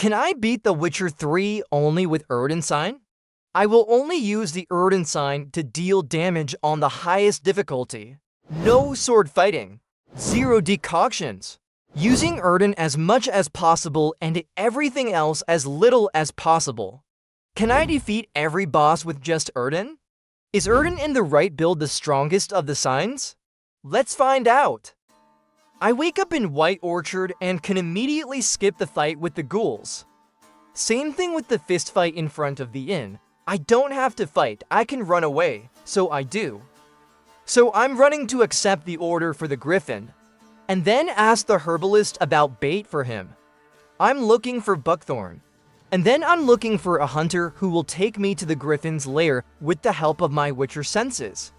Can I beat the Witcher 3 only with Yrden sign? I will only use the Yrden sign to deal damage on the highest difficulty. No sword fighting. Zero decoctions. Using Yrden as much as possible and everything else as little as possible. Can I defeat every boss with just Yrden? Is Yrden in the right build the strongest of the signs? Let's find out. I wake up in White Orchard and can immediately skip the fight with the ghouls. Same thing with the fist fight in front of the inn. I don't have to fight, I can run away, so I do. So I'm running to accept the order for the griffin, and then ask the herbalist about bait for him. I'm looking for buckthorn, and then I'm looking for a hunter who will take me to the griffin's lair with the help of my Witcher senses.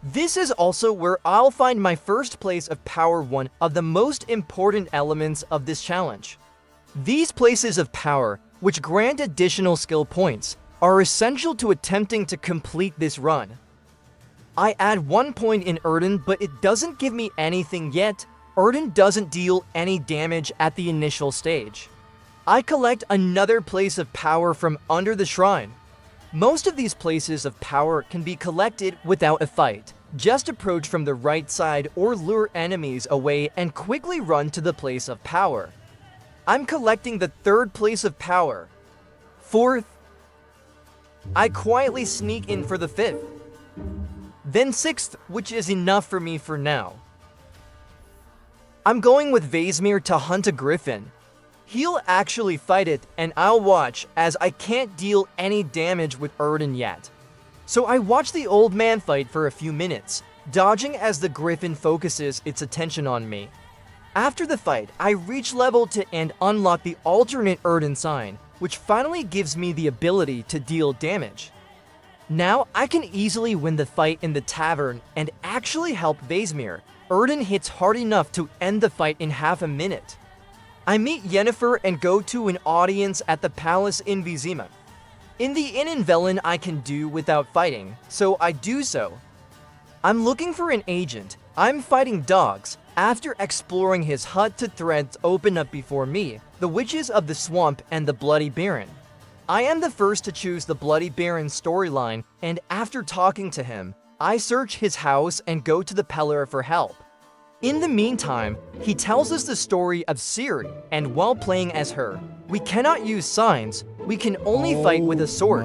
This is also where I'll find my first place of power, one of the most important elements of this challenge. These places of power, which grant additional skill points, are essential to attempting to complete this run. I add 1 point in Yrden, but it doesn't give me anything yet. Yrden doesn't deal any damage at the initial stage. I collect another place of power from under the shrine. Most of these places of power can be collected without a fight. Just approach from the right side or lure enemies away and quickly run to the place of power. I'm collecting the 3rd place of power. 4th. I quietly sneak in for the 5th. Then 6th, which is enough for me for now. I'm going with Vesemir to hunt a griffin. He'll actually fight it, and I'll watch, as I can't deal any damage with Yrden yet. So I watch the old man fight for a few minutes, dodging as the griffin focuses its attention on me. After the fight, I reach level 2 and unlock the alternate Yrden sign, which finally gives me the ability to deal damage. Now I can easily win the fight in the tavern and actually help Vesemir. Yrden hits hard enough to end the fight in half a minute. I meet Yennefer and go to an audience at the palace in Vizima. In the inn in Velen I can do without fighting, so I do so. I'm looking for an agent. I'm fighting dogs. After exploring his hut, to threads open up before me, the witches of the swamp and the Bloody Baron. I am the first to choose the Bloody Baron storyline, and after talking to him, I search his house and go to the Pellar for help. In the meantime, he tells us the story of Ciri, and while playing as her, we cannot use signs, we can only fight with a sword.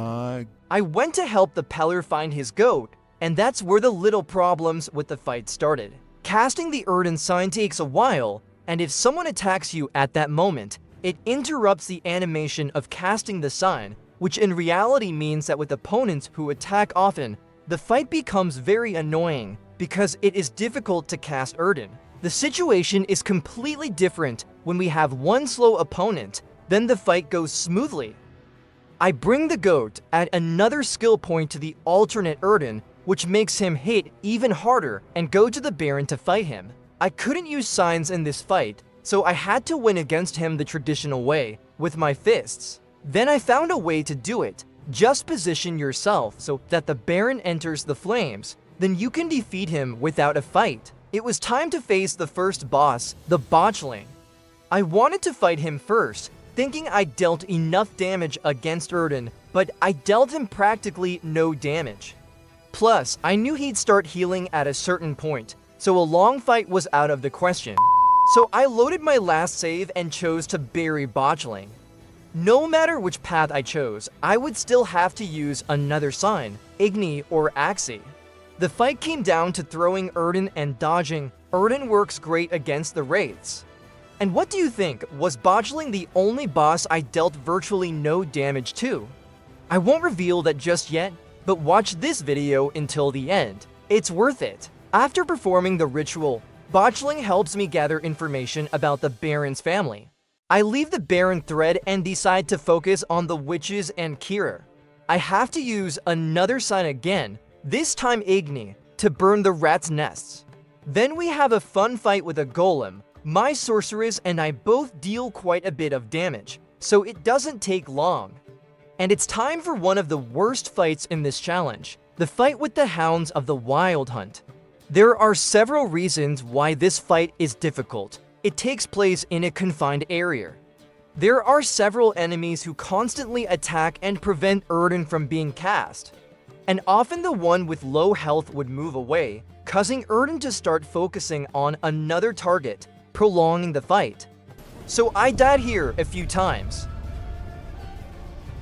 I went to help the Pellar find his goat, and that's where the little problems with the fight started. Casting the Yrden sign takes a while, and if someone attacks you at that moment, it interrupts the animation of casting the sign, which in reality means that with opponents who attack often, the fight becomes very annoying because it is difficult to cast Yrden. The situation is completely different when we have one slow opponent, then the fight goes smoothly. I bring the goat, add another skill point to the alternate Yrden, which makes him hit even harder, and go to the Baron to fight him. I couldn't use signs in this fight, so I had to win against him the traditional way, with my fists. Then I found a way to do it. Just position yourself so that the Baron enters the flames, then you can defeat him without a fight. It was time to face the first boss, the Botchling. I wanted to fight him first, thinking I dealt enough damage against Yrden, but I dealt him practically no damage. Plus, I knew he'd start healing at a certain point, so a long fight was out of the question. So I loaded my last save and chose to bury Botchling. No matter which path I chose, I would still have to use another sign, Igni or Axii. The fight came down to throwing Yrden and dodging. Yrden works great against the wraiths. And what do you think? Was Botchling the only boss I dealt virtually no damage to? I won't reveal that just yet, but watch this video until the end. It's worth it. After performing the ritual, Botchling helps me gather information about the Baron's family. I leave the Baron thread and decide to focus on the witches and Kira. I have to use another sign again, this time Igni, to burn the rats' nests. Then we have a fun fight with a golem. My sorceress and I both deal quite a bit of damage, so it doesn't take long. And it's time for one of the worst fights in this challenge, the fight with the hounds of the Wild Hunt. There are several reasons why this fight is difficult. It takes place in a confined area. There are several enemies who constantly attack and prevent Yrden from being cast, and often the one with low health would move away, causing Yrden to start focusing on another target, prolonging the fight. So I died here a few times.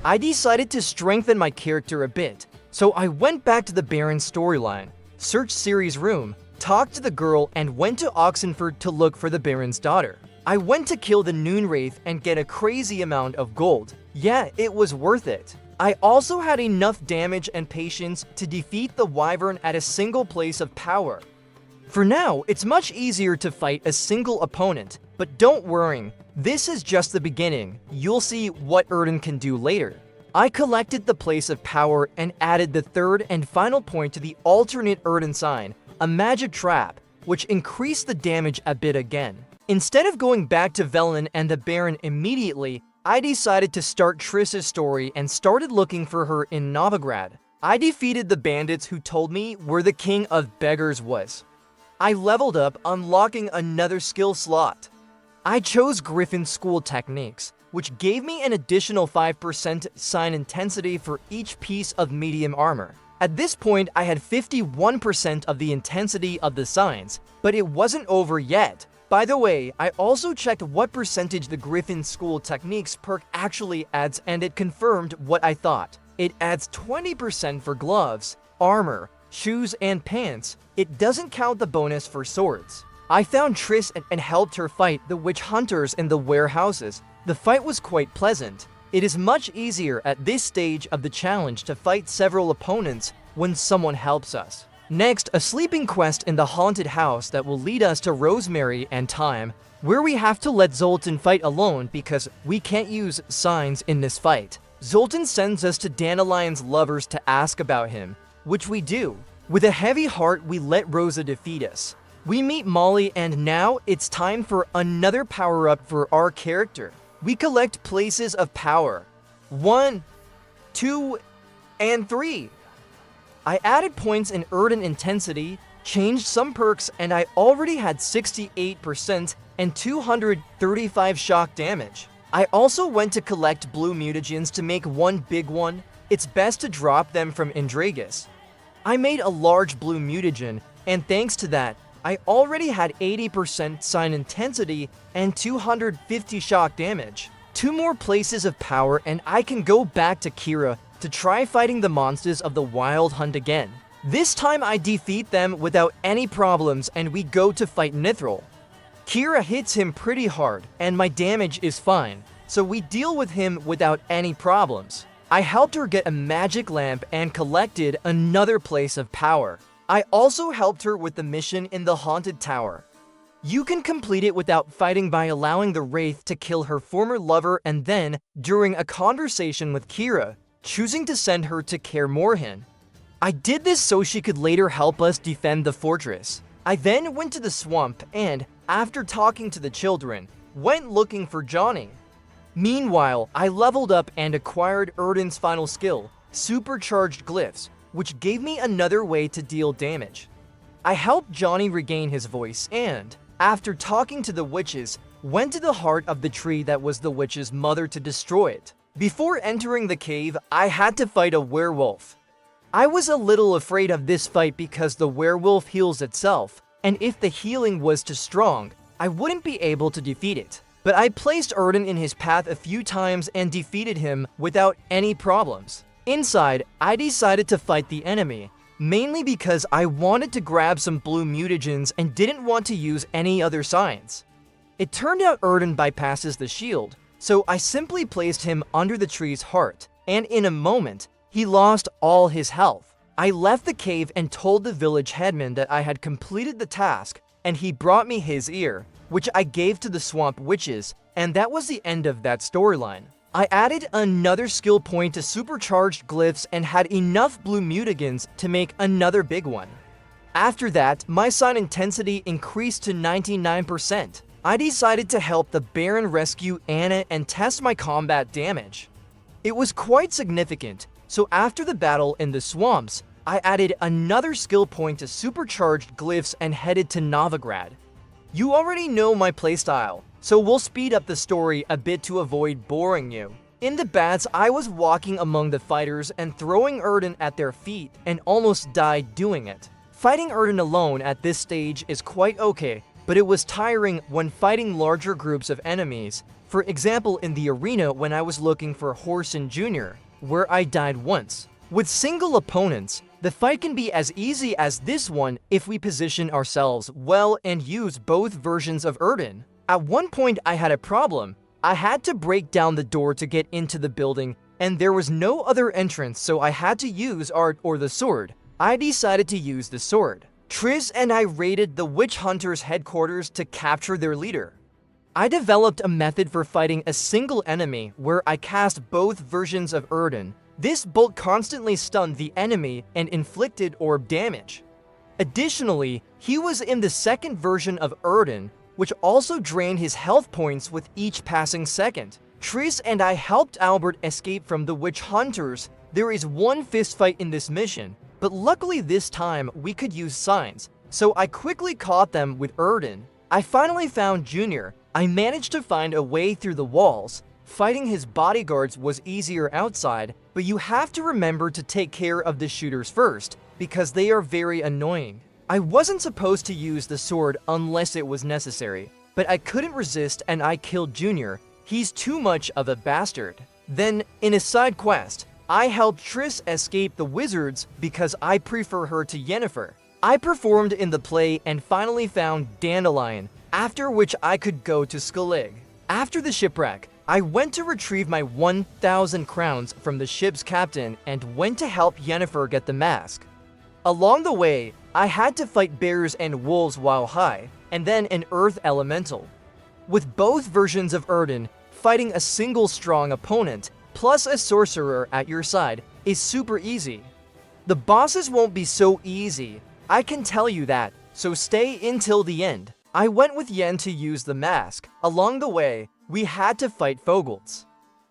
I decided to strengthen my character a bit, so I went back to the Baron storyline, searched Ciri's room, talked to the girl, and went to Oxenford to look for the Baron's daughter. I went to kill the Noon Wraith and get a crazy amount of gold. Yeah, it was worth it. I also had enough damage and patience to defeat the Wyvern at a single place of power. For now, it's much easier to fight a single opponent, but don't worry, this is just the beginning. You'll see what Yrden can do later. I collected the place of power and added the third and final point to the alternate Yrden sign, a magic trap, which increased the damage a bit again. Instead of going back to Velen and the Baron immediately, I decided to start Triss's story and started looking for her in Novigrad. I defeated the bandits who told me where the King of Beggars was. I leveled up, unlocking another skill slot. I chose Griffin School Techniques, which gave me an additional 5% sign intensity for each piece of medium armor. At this point, I had 51% of the intensity of the signs, but it wasn't over yet. By the way, I also checked what percentage the Griffin School Techniques perk actually adds, and it confirmed what I thought. It adds 20% for gloves, armor, shoes, and pants. It doesn't count the bonus for swords. I found Triss and helped her fight the witch hunters in the warehouses. The fight was quite pleasant. It is much easier at this stage of the challenge to fight several opponents when someone helps us. Next, a sleeping quest in the haunted house that will lead us to Rosemary and Time, where we have to let Zoltan fight alone because we can't use signs in this fight. Zoltan sends us to Dandelion's lovers to ask about him, which we do. With a heavy heart, we let Rosa defeat us. We meet Molly, and now it's time for another power-up for our character. We collect places of power. 1, 2, and 3. I added points in Yrden intensity, changed some perks, and I already had 68% and 235 shock damage. I also went to collect blue mutagens to make one big one. It's best to drop them from Indragus. I made a large blue mutagen, and thanks to that, I already had 80% sign intensity and 250 shock damage. 2 more places of power and I can go back to Kira to try fighting the monsters of the Wild Hunt again. This time I defeat them without any problems and we go to fight Nithril. Kira hits him pretty hard and my damage is fine, so we deal with him without any problems. I helped her get a magic lamp and collected another place of power. I also helped her with the mission in the Haunted Tower. You can complete it without fighting by allowing the Wraith to kill her former lover and then, during a conversation with Kira, choosing to send her to Kaer Morhen. I did this so she could later help us defend the fortress. I then went to the swamp and, after talking to the children, went looking for Johnny. Meanwhile, I leveled up and acquired Yrden's final skill, Supercharged Glyphs, which gave me another way to deal damage. I helped Johnny regain his voice and, after talking to the witches, went to the heart of the tree that was the witch's mother to destroy it. Before entering the cave, I had to fight a werewolf. I was a little afraid of this fight because the werewolf heals itself, and if the healing was too strong, I wouldn't be able to defeat it. But I placed Yrden in his path a few times and defeated him without any problems. Inside, I decided to fight the enemy, mainly because I wanted to grab some blue mutagens and didn't want to use any other signs. It turned out Yrden bypasses the shield, so I simply placed him under the tree's heart, and in a moment, he lost all his health. I left the cave and told the village headman that I had completed the task, and he brought me his ear, which I gave to the swamp witches, and that was the end of that storyline. I added another skill point to Supercharged Glyphs and had enough blue mutagens to make another big one. After that, my sign intensity increased to 99%. I decided to help the Baron rescue Anna and test my combat damage. It was quite significant, so after the battle in the swamps, I added another skill point to Supercharged Glyphs and headed to Novigrad. You already know my playstyle. so we'll speed up the story a bit to avoid boring you. In the bats, I was walking among the fighters and throwing Yrden at their feet and almost died doing it. Fighting Yrden alone at this stage is quite okay, but it was tiring when fighting larger groups of enemies. For example, in the arena when I was looking for Horson Jr., where I died once. With single opponents, the fight can be as easy as this one if we position ourselves well and use both versions of Yrden. At one point I had a problem. I had to break down the door to get into the building, and there was no other entrance, so I had to use art or the sword. I decided to use the sword. Triss and I raided the witch hunters' headquarters to capture their leader. I developed a method for fighting a single enemy where I cast both versions of Yrden. This bolt constantly stunned the enemy and inflicted orb damage. Additionally, he was in the second version of Yrden, which also drained his health points with each passing second. Triss and I helped Albert escape from the witch hunters. There is one fistfight in this mission, but luckily this time we could use signs, so I quickly caught them with Yrden. I finally found Junior. I managed to find a way through the walls. Fighting his bodyguards was easier outside, but you have to remember to take care of the shooters first, because they are very annoying. I wasn't supposed to use the sword unless it was necessary, but I couldn't resist and I killed Junior. He's too much of a bastard. Then, in a side quest, I helped Triss escape the wizards because I prefer her to Yennefer. I performed in the play and finally found Dandelion, after which I could go to Skellige. After the shipwreck, I went to retrieve my 1,000 crowns from the ship's captain and went to help Yennefer get the mask. Along the way, I had to fight bears and wolves while high, and then an earth elemental. With both versions of Yrden, fighting a single strong opponent, plus a sorcerer at your side, is super easy. The bosses won't be so easy, I can tell you that, so stay until the end. I went with Yen to use the mask. Along the way, we had to fight Fogels.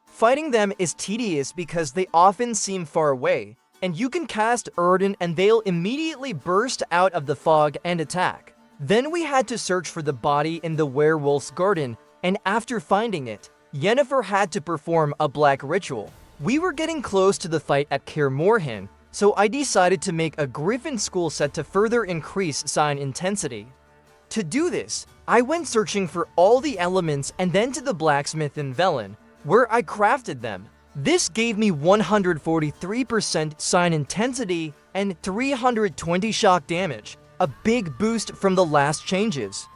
Fighting them is tedious because they often seem far away, and you can cast Yrden and they'll immediately burst out of the fog and attack. Then we had to search for the body in the werewolf's garden, and after finding it, Yennefer had to perform a black ritual. We were getting close to the fight at Kaer Morhen, so I decided to make a Griffin school set to further increase sign intensity. To do this, I went searching for all the elements and then to the blacksmith in Velen, where I crafted them. This gave me 143% sign intensity and 320 shock damage, a big boost from the last changes.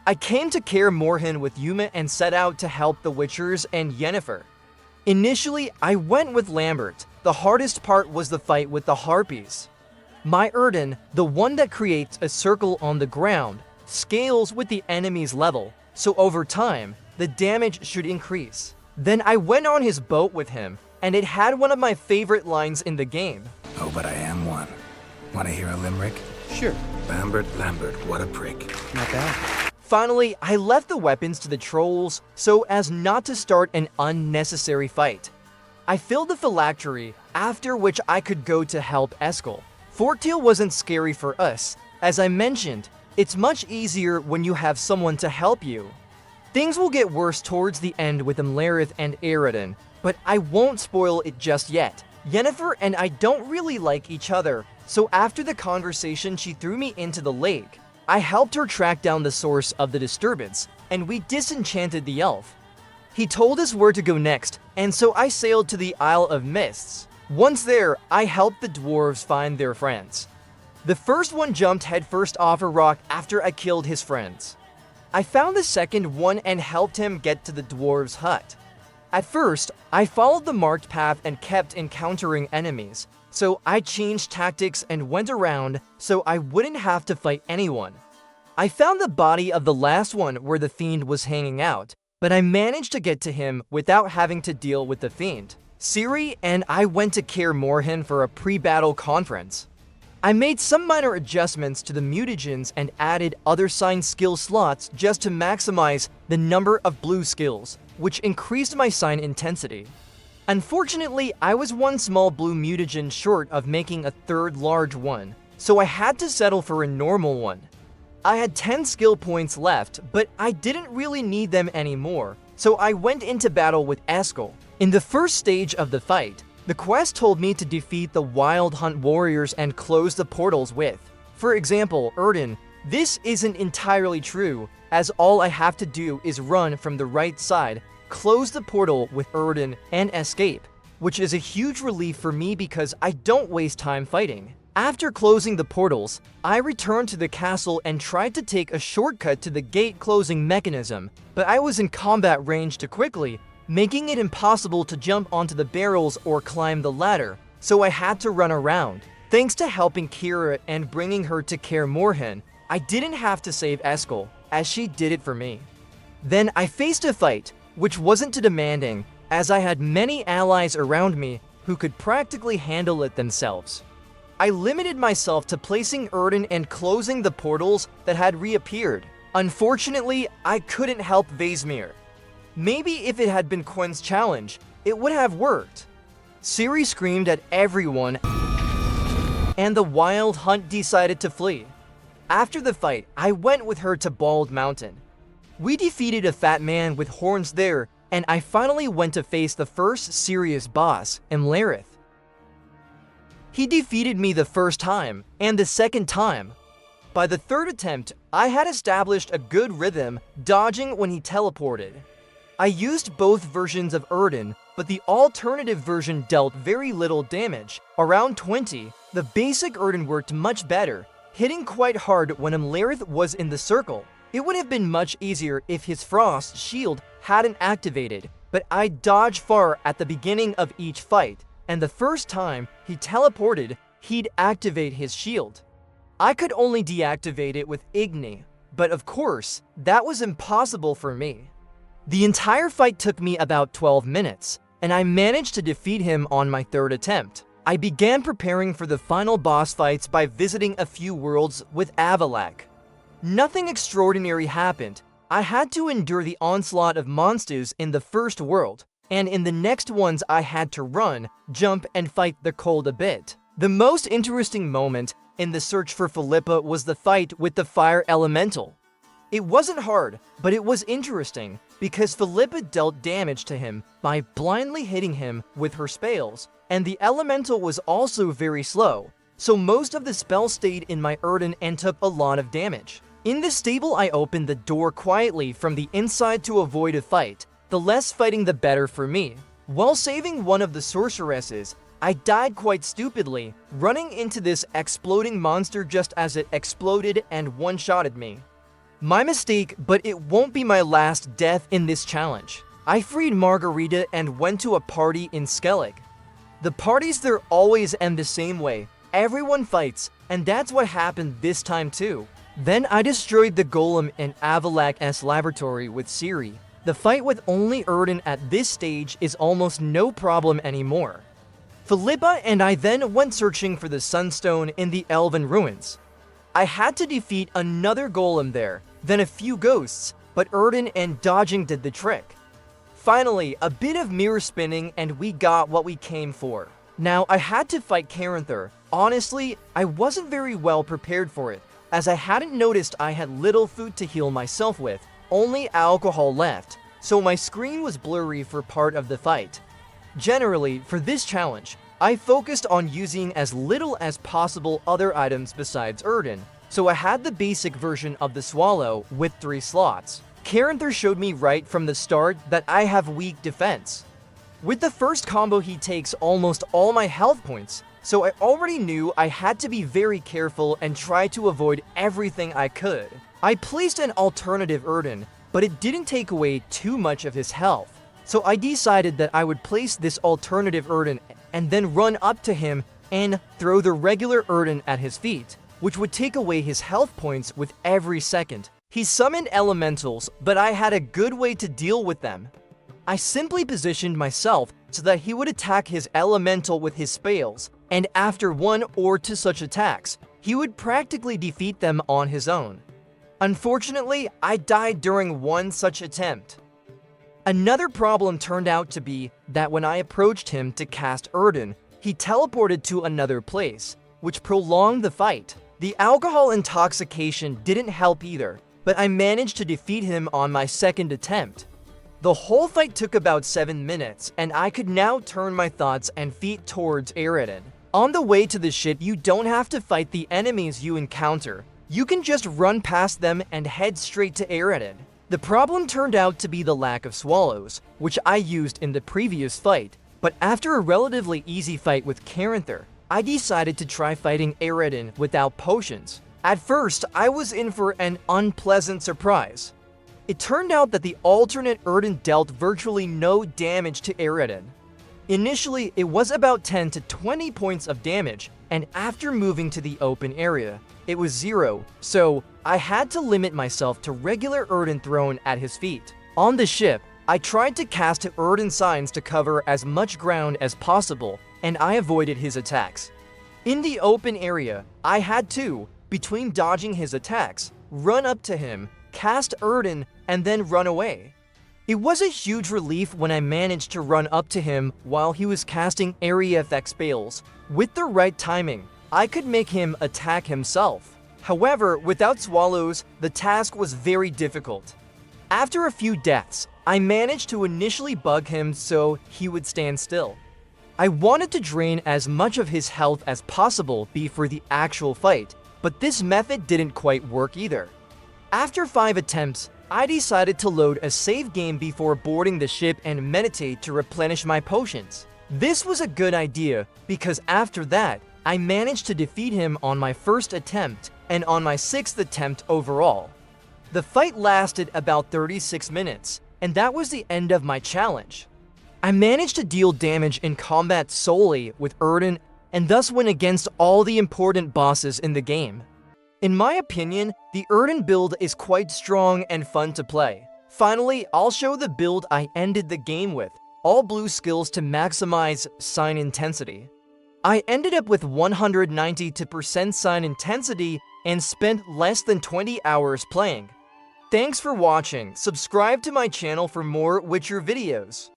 I came to Kaer Morhen with Yuma and set out to help the Witchers and Yennefer. Initially, I went with Lambert. The hardest part was the fight with the Harpies. My Yrden, the one that creates a circle on the ground, scales with the enemy's level, so over time, the damage should increase. Then I went on his boat with him, and it had one of my favorite lines in the game. Oh, but I am one. Want to hear a limerick? Sure. Lambert, what a prick. Not bad. Finally, I left the weapons to the trolls so as not to start an unnecessary fight. I filled the phylactery, after which I could go to help Eskel. Fortile wasn't scary for us. As I mentioned, it's much easier when you have someone to help you. Things will get worse towards the end with Imlerith and Yrden, but I won't spoil it just yet. Yennefer and I don't really like each other, so after the conversation she threw me into the lake. I helped her track down the source of the disturbance, and we disenchanted the elf. He told us where to go next, and so I sailed to the Isle of Mists. Once there, I helped the dwarves find their friends. The first one jumped headfirst off a rock after I killed his friends. I found the second one and helped him get to the dwarves' hut. At first, I followed the marked path and kept encountering enemies, so I changed tactics and went around so I wouldn't have to fight anyone. I found the body of the last one where the fiend was hanging out, but I managed to get to him without having to deal with the fiend. Ciri and I went to Kaer Morhen for a pre-battle conference. I made some minor adjustments to the mutagens and added other sign skill slots just to maximize the number of blue skills, which increased my sign intensity. Unfortunately, I was one small blue mutagen short of making a third large one, so I had to settle for a normal one. I had 10 skill points left, but I didn't really need them anymore, so I went into battle with Eskel. In the first stage of the fight, the quest told me to defeat the Wild Hunt warriors and close the portals with, for example, Yrden. This isn't entirely true, as all I have to do is run from the right side, close the portal with Yrden, and escape, which is a huge relief for me because I don't waste time fighting. After closing the portals, I returned to the castle and tried to take a shortcut to the gate closing mechanism, but I was in combat range too quickly, making it impossible to jump onto the barrels or climb the ladder, so I had to run around. Thanks to helping Kira and bringing her to Kaer Morhen, I didn't have to save Eskel, as she did it for me. Then I faced a fight, which wasn't too demanding, as I had many allies around me who could practically handle it themselves. I limited myself to placing Yrden and closing the portals that had reappeared. Unfortunately, I couldn't help Vesemir. Maybe if it had been Quinn's challenge, it would have worked. Ciri screamed at everyone, and the Wild Hunt decided to flee. After the fight, I went with her to Bald Mountain. We defeated a fat man with horns there, and I finally went to face the first serious boss, Imlerith. He defeated me the first time, and the second time. By the third attempt, I had established a good rhythm, dodging when he teleported. I used both versions of Yrden, but the alternative version dealt very little damage, around 20. The basic Yrden worked much better, hitting quite hard when Imlerith was in the circle. It would have been much easier if his frost shield hadn't activated, but I dodged far at the beginning of each fight, and the first time he teleported, he'd activate his shield. I could only deactivate it with Igni, but of course, that was impossible for me. The entire fight took me about 12 minutes, and I managed to defeat him on my third attempt. I began preparing for the final boss fights by visiting a few worlds with Avalak. Nothing extraordinary happened. I had to endure the onslaught of monsters in the first world, and in the next ones I had to run, jump, and fight the cold a bit. The most interesting moment in the search for Philippa was the fight with the fire elemental. It wasn't hard, but it was interesting, because Philippa dealt damage to him by blindly hitting him with her spells, and the elemental was also very slow, so most of the spell stayed in my Yrden and took a lot of damage. In the stable, I opened the door quietly from the inside to avoid a fight. The less fighting the better for me. While saving one of the sorceresses, I died quite stupidly, running into this exploding monster just as it exploded and one-shotted me. My mistake, but it won't be my last death in this challenge. I freed Margarita and went to a party in Skellige. The parties there always end the same way. Everyone fights, and that's what happened this time too. Then I destroyed the golem in Avalak's laboratory with Ciri. The fight with only Yrden at this stage is almost no problem anymore. Philippa and I then went searching for the Sunstone in the Elven ruins. I had to defeat another golem there, then a few ghosts, but Yrden and dodging did the trick. Finally, a bit of mirror spinning and we got what we came for. Now, I had to fight Caranthur. Honestly, I wasn't very well prepared for it, as I hadn't noticed I had little food to heal myself with, only alcohol left, so my screen was blurry for part of the fight. Generally, for this challenge, I focused on using as little as possible other items besides Yrden, so I had the basic version of the Swallow with 3 slots. Caranthur showed me right from the start that I have weak defense. With the first combo he takes almost all my health points, so I already knew I had to be very careful and try to avoid everything I could. I placed an alternative Yrden, but it didn't take away too much of his health, so I decided that I would place this alternative Yrden and then run up to him and throw the regular Yrden at his feet, which would take away his health points with every second. He summoned elementals, but I had a good way to deal with them. I simply positioned myself so that he would attack his elemental with his spells, and after 1 or 2 such attacks, he would practically defeat them on his own. Unfortunately, I died during one such attempt. Another problem turned out to be that when I approached him to cast Yrden, he teleported to another place, which prolonged the fight. The alcohol intoxication didn't help either, but I managed to defeat him on my second attempt. The whole fight took about 7 minutes, and I could now turn my thoughts and feet towards Yrden. On the way to the ship, you don't have to fight the enemies you encounter. You can just run past them and head straight to Yrden. The problem turned out to be the lack of swallows, which I used in the previous fight, but after a relatively easy fight with Kaer, I decided to try fighting Yrden without potions. At first, I was in for an unpleasant surprise. It turned out that the alternate Yrden dealt virtually no damage to Yrden. Initially, it was about 10 to 20 points of damage, and after moving to the open area, it was 0, so I had to limit myself to regular Yrden thrown at his feet. On the ship, I tried to cast Yrden signs to cover as much ground as possible, and I avoided his attacks. In the open area, I had to, between dodging his attacks, run up to him, cast Yrden, and then run away. It was a huge relief when I managed to run up to him while he was casting area effect spells. With the right timing, I could make him attack himself. However, without swallows, the task was very difficult. After a few deaths, I managed to initially bug him so he would stand still. I wanted to drain as much of his health as possible before the actual fight, but this method didn't quite work either. After 5 attempts, I decided to load a save game before boarding the ship and meditate to replenish my potions. This was a good idea because after that, I managed to defeat him on my first attempt and on my 6th attempt overall. The fight lasted about 36 minutes, and that was the end of my challenge. I managed to deal damage in combat solely with Yrden and thus win against all the important bosses in the game. In my opinion, the Yrden build is quite strong and fun to play. Finally, I'll show the build I ended the game with, all blue skills to maximize sign intensity. I ended up with 192% sign intensity and spent less than 20 hours playing. Thanks for watching. Subscribe to my channel for more Witcher videos.